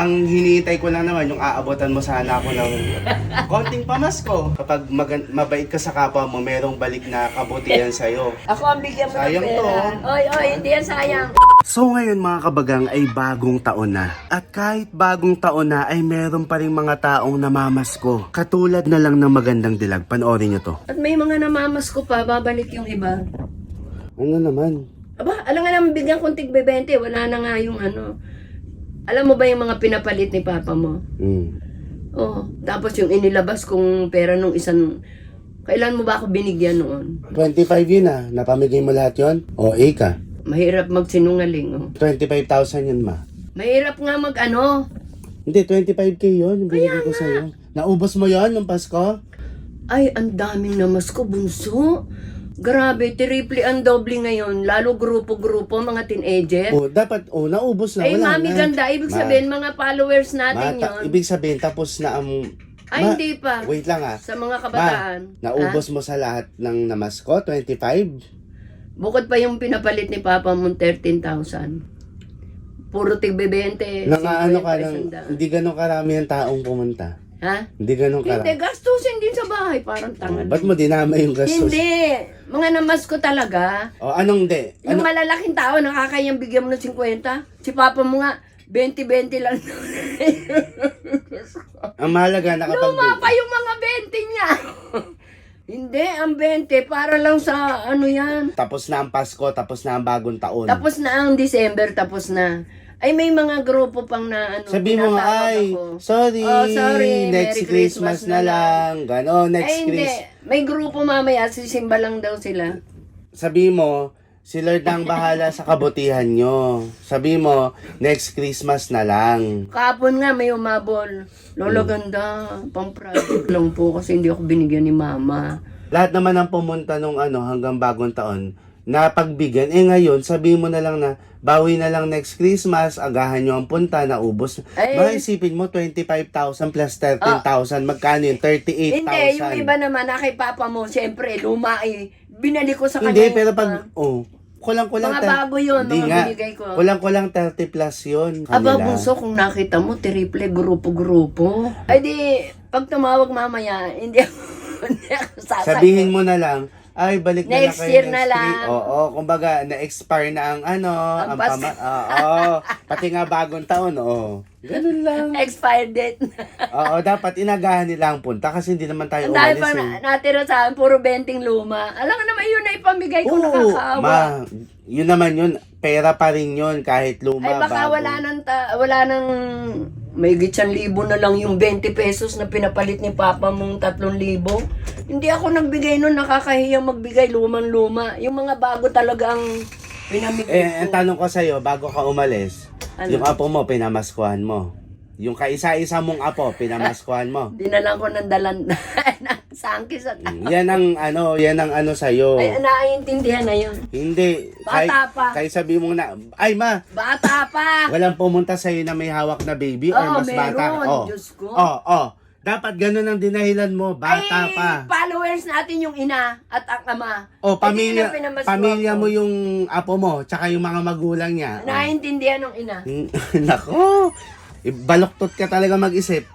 Ang hinihintay ko lang naman, yung aabotan mo sana ako ng konting pamasko. Kapag mabait ka sa kapwa mo, merong balik na kabutihan sa'yo. Ako ang bigyan mo ng Sayang pera. to. Oy, hindi yan sayang. So ngayon mga kabagang ay bagong taon na. At kahit bagong taon na ay meron pa rin mga taong namamasko. Katulad na lang ng magandang dilag. Panoorin nyo to. At may mga namamas ko pa, babalik yung iba. Ano naman? Aba, alam nga naman bigyan kong tig-20, wala na nga yung ano. Alam mo ba yung mga pinapalit ni papa mo? Oh, tapos yung inilabas kong pera nung isang... Kailan mo ba ako binigyan noon? 25 yun ah. Napamigay mo lahat yun? O, ka. Mahirap magsinungaling, oh. 25,000 yun ma. Mahirap nga mag-ano. Hindi, 25k yun. Yung binigay ko sa'yo. Naubos mo yun nung Pasko? Ay, ang daming namas ko, bunso. Grabe, triple ang doble ngayon. Lalo grupo-grupo, mga teenager. Dapat, naubos na. Ay, Wala mami, na. ganda. Ibig sabihin, mga followers natin yun. Ibig sabihin, tapos na ang... Ay, hindi pa. Wait lang ah. Sa mga kabataan. Naubos mo sa lahat ng namasko? 25? Bukod pa yung pinapalit ni Papa mong 13,000. Puro tig-20. Ano ka lang, hindi ganun karami ang taong pumunta. Ha? Hindi ganun Hindi, karami. gastusin din sa bahay. Parang tanga. Ba't mo dinama yung gastos? Hindi. Mga namas ko talaga. Anong hindi? Yung malalaking tao, nakakayang bigyan mo ng 50. Si Papa mo nga, 20-20 lang. Ang mahalaga nakapag... Luma pa yung mga 20 niya. Hindi, ang 20, para lang sa ano yan. Tapos na ang Pasko, tapos na ang bagong taon. Tapos na ang December, tapos na. Ay, may mga grupo pang na ano. Sabi mo nga, tinatawag ay, ako. sorry, Merry next Christmas na lang. Ganon, next Ay, hindi. Christmas. May grupo mamaya, sisimba lang daw sila. Sabi mo, si Lord ang bahala sa kabutihan nyo. Sabi mo, next Christmas na lang. Kahapon nga, may umabol. Lolo, ganda. Pang-project lang po kasi hindi ako binigyan ni Mama. Lahat naman ang pumunta nung hanggang bagong taon, napagbigyan. Ngayon, sabi mo na lang na, bawi na lang next Christmas, agahan nyo ang punta, naubos. Ay. Baka isipin mo, 25,000 plus 13,000, magkano yun? 38,000. Hindi, yung iba naman, na kay Papa mo, siyempre, luma eh. Binalik ko sa kanya. Hindi, yung pero iba. pag, kulang-kulang. Mga bago yun, Hindi mga nga, binigay ko. kulang-kulang 30 plus yun. Aba, kanila. bunso, kung nakita mo, triple grupo-grupo. Ay di, pag tumawag mamaya, hindi ako sasagot. Sabihin mo na lang, ay, balik na Next lang kayo year next na lang. week. Oo, kumbaga, na-expire na ang Ang pati nga bagong taon, oo. Ganun lang. Expired date. Oo, dapat inagahan nila ang punta kasi hindi naman tayo Ang dahil umalis pa natira sa akin, puro benting luma. Alam nga naman yun na ipamigay ko, nakakaawa. yun naman yun, pera pa rin yun kahit luma, Ay baka bago. wala nang may 1,000 na lang yung 20 pesos na pinapalit ni Papa mong 3,000. Hindi ako nagbigay nun, nakakahiyang magbigay lumang-luma. Yung mga bago talaga ang pinamigay Ang ko. tanong ko sa'yo, bago ka umalis, Ano? yung apo mo, pinamaskuhan mo. Yung kaisa-isa mong apo, pinamaskuhan mo. Dinalan ko ng dalan ng sangkis at Yan ang ano sa'yo. ay, naiintindihan na yun. Hindi. Bata pa. Kahit sabi mo na, ay ma, Bata pa! walang pumunta sa'yo na may hawak na baby or mas bata. meron. Diyos ko. Dapat ganun ang dinahilan mo, bata Ay, pa. followers natin yung ina at ang ama. Pamilya, Hindi na pinamaswak pamilya ko. mo yung apo mo, tsaka yung mga magulang niya. Naiintindihan ng ina. Nako, baloktot ka talaga mag-isip.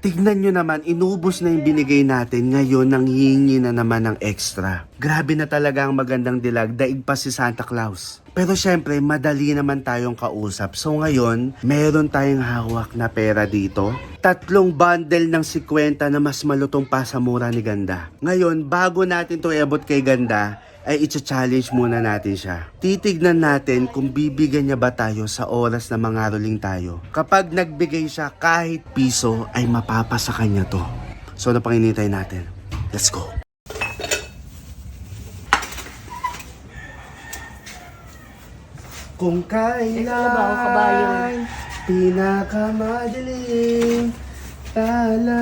Tignan nyo naman, inubos na yung binigay natin. Ngayon, nanghihingi na naman ng extra. Grabe na talaga ang magandang dilag. Daig pa si Santa Claus. Pero syempre, madali naman tayong kausap. So ngayon, meron tayong hawak na pera dito. 3 bundle ng 50 na mas malutong pa sa mura ni Ganda. Ngayon, bago natin to iabot kay Ganda, ay i-challenge muna natin siya. Titignan natin kung bibigyan niya ba tayo sa oras na mangaroling tayo. Kapag nagbigay siya kahit piso, ay mapapasa kanya to. So, ano pang hinihintay natin? Let's go! Kung kailan pinakamadilim tala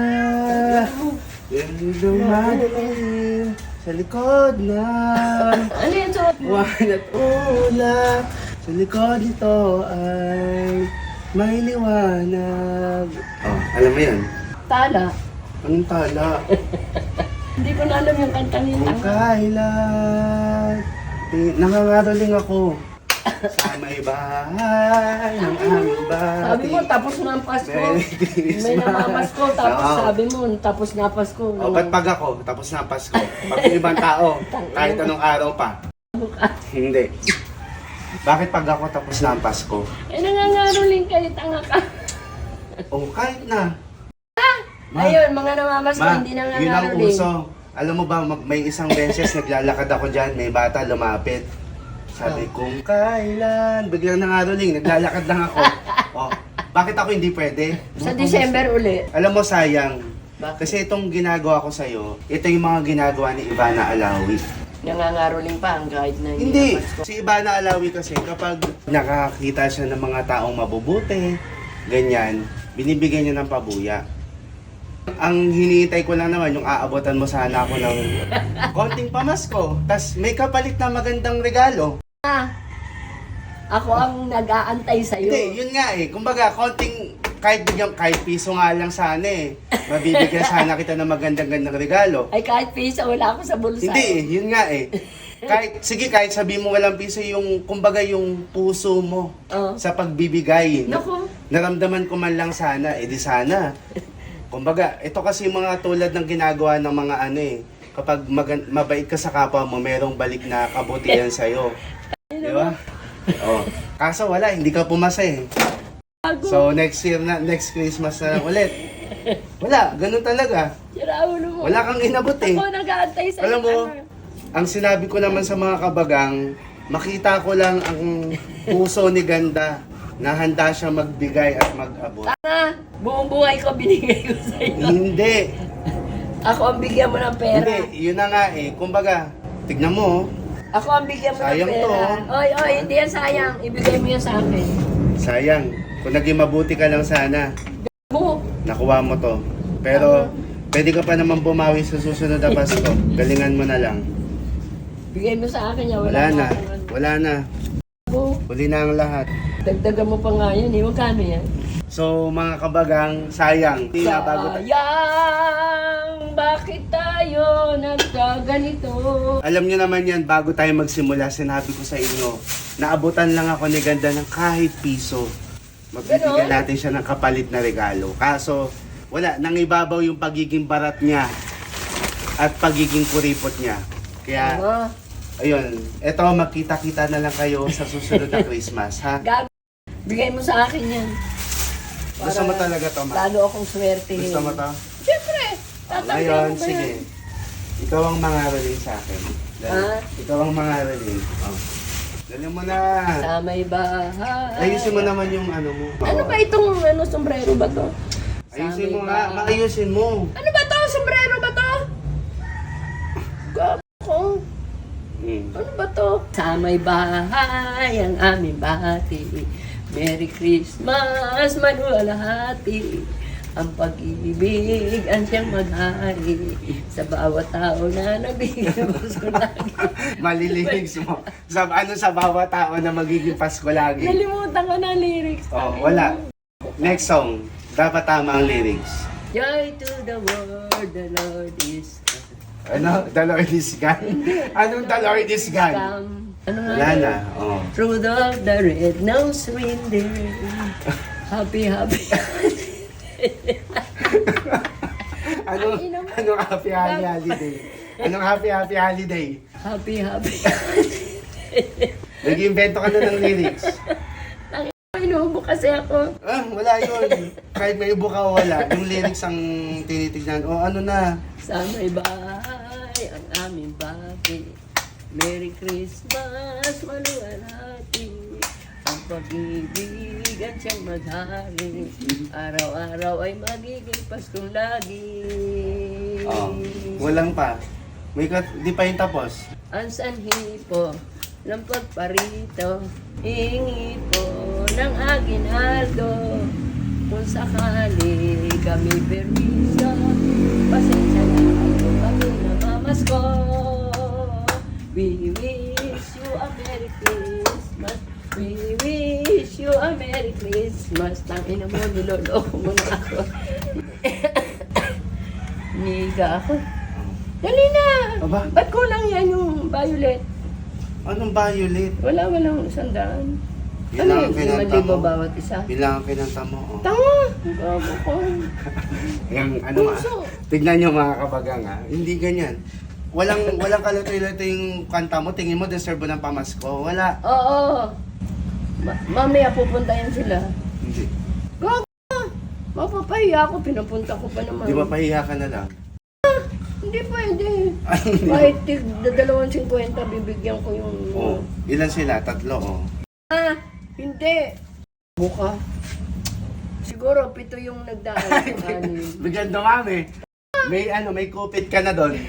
yung dumadilim sa likod ng Ano yan, suot mo? buwan at ulap. Sa likod nito ay may liwanag. Alam mo yan? Tala. Anong tala? Hindi ko na alam yung kantang yun. Kung kailan nangangaroling ako Sa may bahay ng aming bati. Sabi mo, tapos na ang Pasko. Merry Christmas. May namamasko, tapos Oo. sabi mo, tapos na Pasko. O, ba't pag ako, tapos na ang Pasko? Pag yung ibang tao, kahit anong araw pa. Hindi. Bakit pag ako tapos na ang Pasko? Eh, nangangaroling kayo, tanga ka. O, kahit na. Ma, Ayun, mga namamasko, Ma, hindi yun ang nangangaroling. uso. Alam mo ba, may isang beses naglalakad ako dyan, may bata lumapit. Sabi, kung kailan, biglang nangaroling, naglalakad lang ako. Oh, bakit ako hindi pwede? Sa December uli. Alam mo, sayang. Bakit? Kasi itong ginagawa ko sa'yo, ito yung mga ginagawa ni Ivana Alawi. Nangangaroling pa ang kahit na Hindi. na Pasko. Si Ivana Alawi kasi kapag nakakita siya ng mga taong mabubuti, ganyan, binibigyan niya ng pabuya. Ang hinihintay ko lang naman yung aabotan mo sana ako ng konting pamasko. Tas may kapalit na magandang regalo. Ako ang nag-aantay sa'yo. Hindi, yun nga eh. Kumbaga, konting, kahit piso nga lang sana eh. Mabibigyan sana kita ng magandang-gandang regalo. Ay, kahit piso, wala ako sa bulsa. Hindi eh, yun nga eh. Kahit sabi mo walang piso yung, kumbaga yung puso mo Oo. sa pagbibigay. Naku. Naramdaman ko man lang sana, edi sana. Kumbaga, ito kasi mga tulad ng ginagawa ng mga ano eh. Kapag mabait ka sa kapwa mo, merong balik na kabutihan sa'yo. Di ba? Oh. Kaso wala, hindi ka pumasa eh. So next Christmas na lang ulit. Wala, ganun talaga. Sira ulo mo. Wala kang inabot eh. Ako nag-aantay sa'yo. Alam mo, ang sinabi ko naman sa mga kabagang, makita ko lang ang puso ni Ganda na handa siya magbigay at mag-abot. Tanga, buong buhay ko binigay ko sa'yo. Hindi. Ako ang bigyan mo ng pera. Hindi, yun na nga eh. Kumbaga, tignan mo, Ako ang bigyan mo Sayang ng pera. to. Oy, hindi yan sayang. Ibigay mo yan sa akin. sayang. Kung naging mabuti ka lang sana, Mo. nakuha mo to. Pero, pwede ka pa naman bumawi sa susunod na Pasko. Galingan mo na lang. Bigay mo sa akin yan. Wala na. akong ano. Wala na. Mo. Huli na ang lahat. Dagdagan mo pa nga yan. Magkano yan? So, mga kabagang, sayang. Hindi na bago Sayang, bakit tayo nagkaganito? Alam nyo naman yan, bago tayo magsimula, sinabi ko sa inyo, naabutan lang ako ni Ganda ng kahit piso. Magbibigyan Ganon? natin siya ng kapalit na regalo. Kaso, wala, nangibabaw yung pagiging barat niya at pagiging kuripot niya. Kaya, Ano? ayun, eto, magkita-kita na lang kayo sa susunod na Christmas, ha? Gag... Bigay mo sa akin yan. Gusto mo talaga to, ma? Lalo akong swerte. Gusto mo to? Siyempre. Tatanggap Ngayon, mo ba sige. yan? Ikaw ang mangaroling sa akin. Dali. Ha? Ikaw ang mangaroling. Oh. Dali mo na. Sa may bahay. Ayusin mo naman yung ano mo. Ano ba itong sombrero ba to? Ayusin mo Sa may nga. bahay. Maayusin mo. Ano ba to? Sombrero ba to? Gago ko. Ano ba to? Sa may bahay ang aming bati. Merry Christmas, manuwalhati. Ang pag-ibig ang siyang maghari sa bawat tao na nabigyan mo sa lagi. Malilinis mo. Sa bawat tao na magiging Pasko lagi. Nalimutan ko na lyrics. Oh, wala. Next song. Dapat tama ang lyrics. Joy to the world, the Lord is Ano? The Lord is gone. Anong the Lord is gone? come. Ano nga Wala yun? na. Oh. Rudolph the red-nosed reindeer. Happy, happy. Anong happy holiday? Anong happy holiday? Happy, happy. Nag-invento ka na ng lyrics. Inuubo kasi ako. Ah, wala yun. Kahit may ubo ka o wala. Yung lyrics ang tinitignan. O ano na. Sa may bahay ang aming bati. Merry Christmas, maluwalhati. Ang pag-ibig at siyang maghari. Araw-araw ay magiging Paskong lagi. Oh, walang pa. Di pa yung tapos. Ang sanhi po ng pagparito, hingi po ng aginaldo. Kung sakali kami berisa, pasensya na po kami namamasko. We wish you a Merry Christmas. We wish you a Merry Christmas. Tangina mo, niloloko mo na ako. Niga ako. Dali na! Aba? Ba't kulang yan yung violet? Anong violet? Walang 100. Yun lang ang 5,000 kinanta mo. bawat isa. Yun lang ang kinanta mo. Oh. Tanga! Gago ko. Yung ano Puso. tignan nyo mga kabagang hindi ganyan. Walang kalatoy-lato yung kanta mo, tingin mo deserve mo ng pamasko. Wala. Oo. Mamaya pupunta yan sila. Hindi. Gago ka! Mapapahiya ako, pinapunta ko pa naman. Di ba pahiya ka na lang? Hindi pwede. Kahit 250, bibigyan ko yung... Oh, ilan sila? 3, oh. Hindi. Buka. Siguro, 7 yung nagdaan. Bigyan dumami. May kupit ka na doon.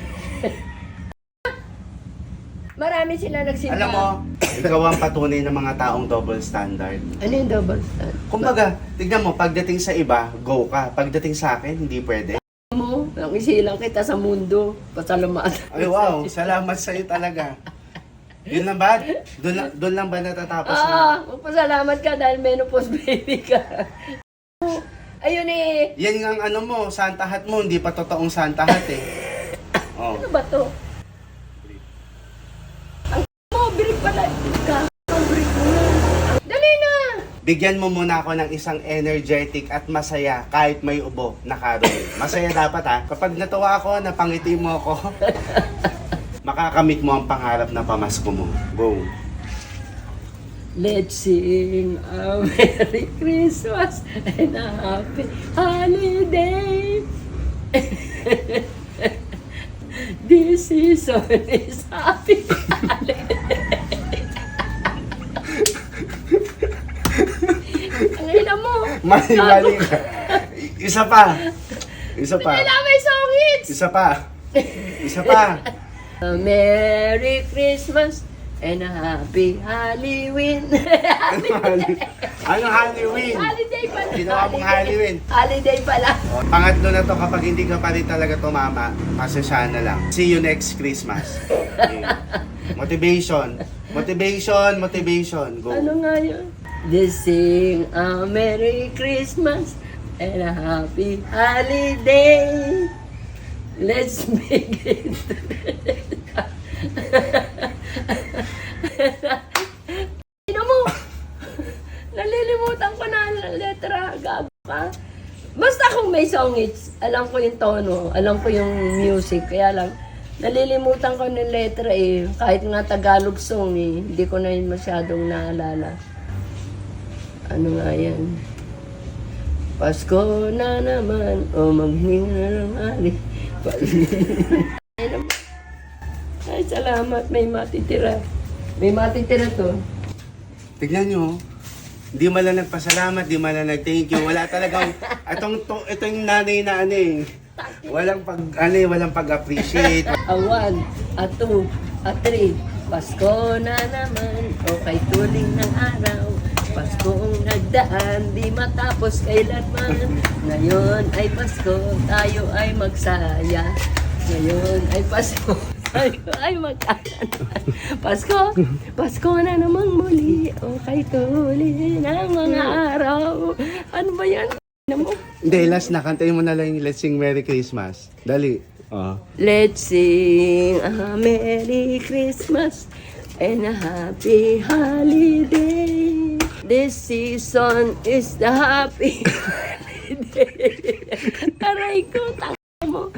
Marami sila nagsimba. Alam mo, ikaw ang patunay ng mga taong double standard. Ano yung double stand? Kumbaga, tignan mo, pagdating sa iba, go ka. Pagdating sa akin, hindi pwede. Mo, ang isilang kita sa mundo. Pasalamat. Ay wow, salamat sa iyo talaga. Yun lang ba? Doon lang ba natatapos na? Magpasalamat ka dahil menopause baby ka. Ayun eh. Yan nga ang ano mo, Santa hat mo, hindi pa totoong Santa hat eh. Oh. Ano ba to? Ang mo, break pala. Ang break mo na. Dali na! Bigyan mo muna ako ng isang energetic at masaya kahit may ubo na Carol. Masaya dapat ha. Kapag natuwa ako, napangiti mo ako, makakamit mo ang pangarap na pamasko mo. Go. Let's sing a Merry Christmas and a Happy Holiday. This season is happy holiday. Ang ina mo. Mali ka. Isa pa. Kailangan may songits. Isa pa. A Merry Christmas and a Happy Halloween. Anong Halloween? Holiday pala. Ginawa mong Halloween. Holiday pala. Pangatlo na to, kapag hindi ka pa rin talaga tumama, pasensya na lang. See you next Christmas. Okay. Motivation. Go. Ano nga yun? Let's sing a Merry Christmas and a Happy Holiday. Let's make it. Ino mo! Nalilimutan ko na ang letra. Gago ka. Basta kung may songits, alam ko yung tono, alam ko yung music, kaya lang, nalilimutan ko ng letra eh. Kahit nga Tagalog song eh, hindi ko na yun masyadong naalala. Ano nga yan? Pasko na naman, o maghinga na ng hari. Ay, salamat, may matitira. May matitira to. Tignan nyo, di man lang nagpasalamat, di man lang nag-thank you. Wala talagang, ito yung nanay na ano eh. Walang pag-appreciate. A 1, a 2, a 3. Pasko na naman, o kay tuling ng araw. Paskong nagdaan, di matapos kailanman. Ngayon ay Pasko, tayo ay magsaya. Ngayon ay Pasko, tayo ay magkakanan. Pasko na namang muli, o kay tuling ng mga araw. Ano ba yan? Ano mo? Hindi, last na. Kantayin mo na lang yung Let's Sing Merry Christmas. Dali. Oh. Let's sing a Merry Christmas and a Happy Holiday. This season is the happy holiday. Aray ko, tanga mo.